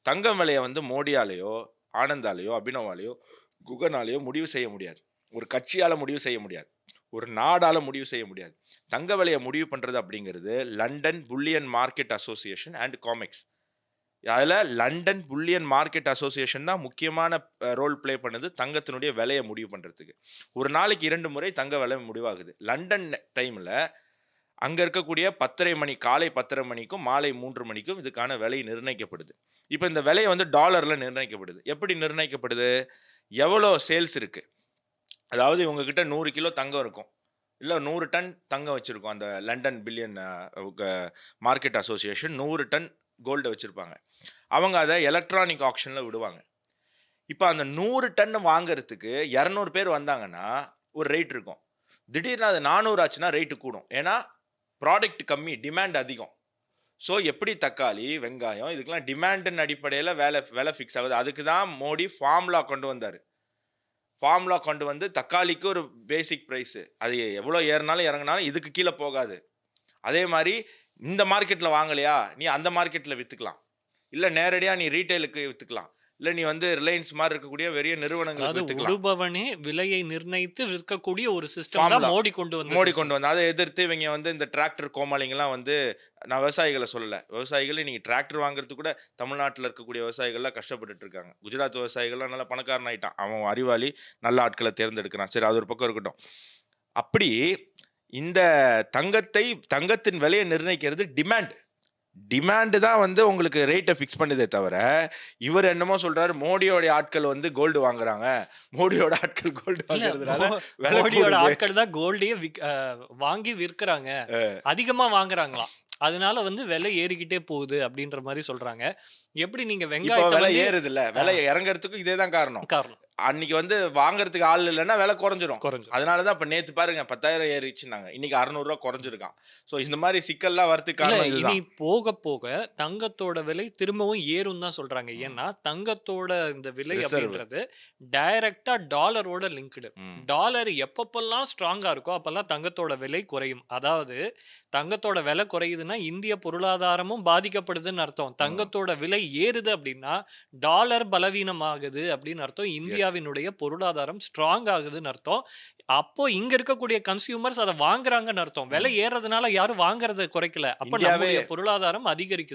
தங்கம் விலைய வந்து மோடியாலயோ, ஆனந்தாலயோ, அபினவாலயோ, குகனாலயோ முடிவு செய்ய முடியாது. ஒரு கட்சியால முடிவு செய்ய முடியாது. ஒரு நாடால முடிவு செய்ய முடியாது. தங்க விலைய முடிவு பண்றது அப்படிங்கிறது London bullion market association and Comex. அதுல லண்டன் புல்லியன் மார்க்கெட் அசோசியேஷன் தான் முக்கியமான ரோல் ப்ளே பண்ணுது தங்கத்தினுடைய விலைய முடிவு பண்றதுக்கு. ஒரு நாளைக்கு 2 முறை தங்க விலை முடிவாகுது. லண்டன் டைம்ல அங்க இருக்கக்கூடிய 10:30 மணி காலை 10:30 மணிக்கும், மாலை 3 மணிக்கும் இதுக்கான விலை நிர்ணயிக்கப்படுது. இப்ப இந்த விலை வந்து டாலர்ல நிர்ணயிக்கப்படுது. எப்படி நிர்ணயிக்கப்படுது? எவ்வளோ சேல்ஸ் இருக்கு? அதாவது இவங்க கிட்ட 100 கிலோ தங்கம் இருக்கும். இல்ல 100 டன் தங்கம் வச்சிருக்கோம். அந்த லண்டன் பில்லியன் க மார்க்கெட் அசோசியேஷன் 100 டன் கோல்ட வச்சிருப்பாங்க. அவங்க அத எலக்ட்ரானிக் ஆக்ஷன்ல விடுவாங்க. இப்ப அந்த 100 டன் வாங்குறதுக்கு 200 பேர் வந்தாங்கன்னா, ஒரு ரேட் இருக்கும். திடீர்னு அது 400 ஆச்சுன்னா ரேட் கூடும். ஏன்னா, ப்ராடக்ட் கம்மி, டிமாண்ட் அதிகம். ஸோ எப்படி தக்காளி, வெங்காயம் இதுக்கெல்லாம் டிமாண்டின் அடிப்படையில விலை ஃபிக்ஸ் ஆகுது. அதுக்கு தான் மோடி ஃபார்முலா கொண்டு வந்தாரு. ஃபார்முலா கொண்டு வந்து தக்காளிக்கு ஒரு பேசிக் பிரைஸ். அது எவ்வளோ ஏறுனாலும், இறங்குனாலும் இதுக்கு கீழ போகாது. அதே மாரி இந்த மார்க்கெட்ல வாங்கலையா, நீ அந்த மார்க்கெட்ல வித்துக்கலாம். இல்ல நேரடியா நீ ரீட்டெயிலுக்கு வித்துக்கலாம். இல்ல நீ வந்து ரிலையன்ஸ் மாரி இருக்கக்கூடிய பெரிய நிறுவனங்களுக்கு அதாவது வித்துக்கலாம். உழுபவனே விலையை நிர்ணயித்து விற்கக்கூடிய ஒரு சிஸ்டம் தான் ஃபார்முலா. மோடி கொண்டு வந்த மோடி கொண்டு சிஸ்டம். வந்தார். அத எதிர்த்து இவங்க வந்து இந்த டிராக்டர் கோமாளிங்கலாம் வந்து நான் விவசாயிகள சொல்லல. விவசாயிகள நீங்க டிராக்டர் வாங்குறதுக்கு கூட தமிழ்நாட்டுல இருக்கக்கூடிய விவசாயிகள்லாம் கஷ்டப்பட்டுட்டு இருக்காங்க. குஜராத் விவசாயிகள்லாம் நல்லா பணக்காரன் ஆயிட்டான். அவன் அறிவாளி, நல்ல ஆட்கள தேர்ந்தெடுக்கிறான். சரி அது ஒரு பக்கம் இருக்கட்டும். அப்படி இந்த தங்கத்தின் விலைய நிர்ணயிக்கிறது டிமாண்ட். டிமாண்ட் தான் வந்து உங்களுக்கு ரேட்ட ஃபிக்ஸ் பண்ணுதே தவிர, இவரு என்னமோ சொல்றாரு, மோடியோட ஆட்கள் வந்து கோல்டு வாங்குறாங்க. மோடியோட ஆட்கள் கோல்டு இல்ல வாங்குறதுனால விலை மோடியோட கூடுது. ஆட்கள் தான் கோல்டையே வாங்கி விற்கிறாங்க. அதிகமா வாங்குறாங்களாம். அதனால வந்து விலை ஏறிக்கிட்டே போகுது அப்படின்ற மாரி சொல்றாங்க. எப்படி நீங்க இப்போ வெங்காயத்த விலை வந்து ஏறுதுல்ல. விலை இறங்குறதுக்கும் இதே தான் காரணம். காரணம் அன்னைக்கு வந்து வாங்குறதுக்கு ஆள் இல்லன்னா விலை குறைஞ்சிரும். குறைஞ்சு. அதனால தான் இப்ப நேத்து பாருங்க 10,000 ஏறிச்சுன்னாங்க. இன்னைக்கு ரூ. 600 குறைஞ்சிருக்கான். ஸோ இந்த மாரி சிக்கல்லாம் வரதுக்கு இல்ல காரணம் இனி இதுதான். போக போக தங்கத்தோட விலை திரும்பவும் ஏறும் தான் சொல்றாங்க. ம். ஏன்னா தங்கத்தோட இந்த விலை ரிசர்வ். அப்படின்றது டைரக்ட்டா டாலரோட லிங்க்டு. ம். டாலர் எப்பப்பெல்லாம் ஸ்ட்ராங்கா இருக்கோ அப்பெல்லாம் தங்கத்தோட விலை குறையும். அதாவது தங்கத்தோட விலை குறையுதுன்னா இந்திய பொருளாதாரமும் பாதிக்கப்படுதுன்னு அர்த்தம். ம். தங்கத்தோட விலை ஏறுது அப்படின்னா டாலர் பலவீனமாகுது அப்படின்னு அர்த்தம். எஸ். இந்தியாவினுடைய பொருளாதாரம் ஸ்ட்ராங் ஆகுதுன்னு அர்த்தம். அப்போ இங்க இருக்கக்கூடிய கன்சியூமர்ஸ் அத வாங்குறாங்கன்னு அர்த்தம். விலை ம். ஏறுறதுனால யாரும் வாங்குறத குறைக்கல. அப்ப இந்தியாவே நம்முடைய பொருளாதாரம் அதிகரிக்குது.